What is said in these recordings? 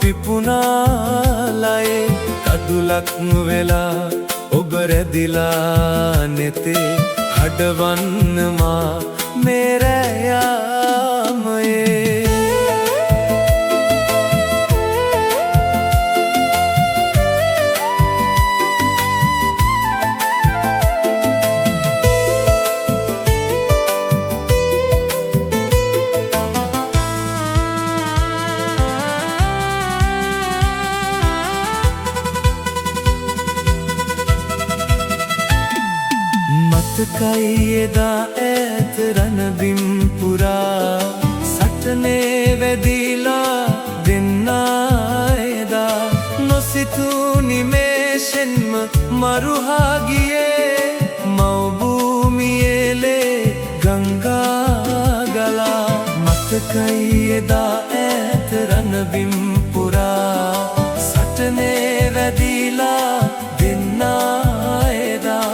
පිපුනාලයේ කදුලක් වෙලා ඔබ රැදිලා නෙතේ හඩවන්න මා මේ රැයාමයේ මතකයි එදා ඈත රණබිම් පුරා සටනේ වැදිලා දෙන්නා එදා නොසිතූ නිමේෂෙන්ම මරුහා ගියේ මව් භූමියේ ගංගා ගලා මතකයි එදා ඈත රණබිම් පුරා සටනේ වැදිලා දෙන්නා එදා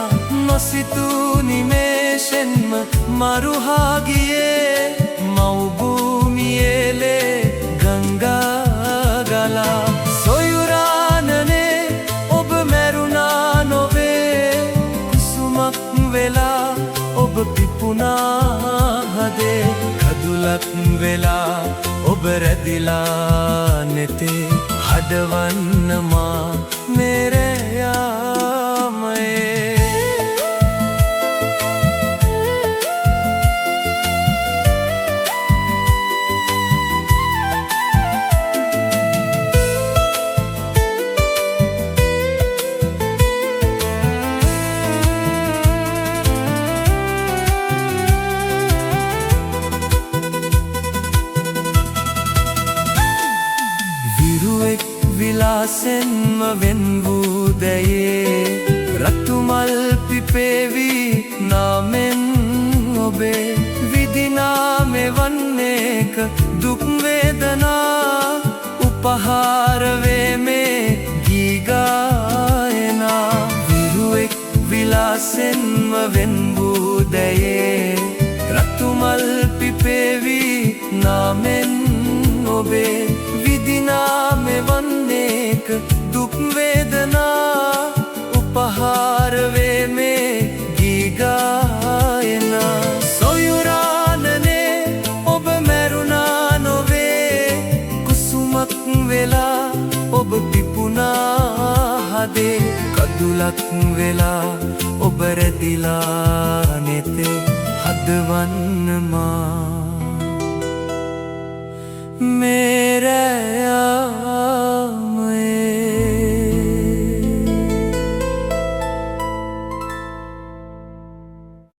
නොසිතූ නිමේෂෙන්ම මරුහා ගියේ මව් භූමියේ ගංගා ගලා සොයුරානනේ ඔබ මැරුණා නොවේ කුසුමක් වෙලා ඔබ පිපුණා හදේ කදුලක් වෙලා ඔබ රැදිලා නෙතේ හඩවන්න මා මේ රැයාමයේ විලාසෙන්ම වෙන් වූ දැයේ රතුමල් පිපේවි නාමෙන් ඔබේ විදිනා මෙවන්නේක දුක් වේදනා උපහාර වේ මේ ගී ගායනා විරුවෙක් විලාසෙන්ම වෙන් වූ දැයේ රතුමල් පිපේවි නාමෙන් ඔබේ විදිනා මෙවන්නේක දුක් වේදනා උපහාර වේ මේ ගී ගායනා සොයුරානනේ ඔබ මැරුණා නොවේ කුසුමක් වෙලා ඔබ පිපුණා හදේ කදුලක් වෙලා ඔබ රැදිලා නෙතේ හදවන්න මා මේ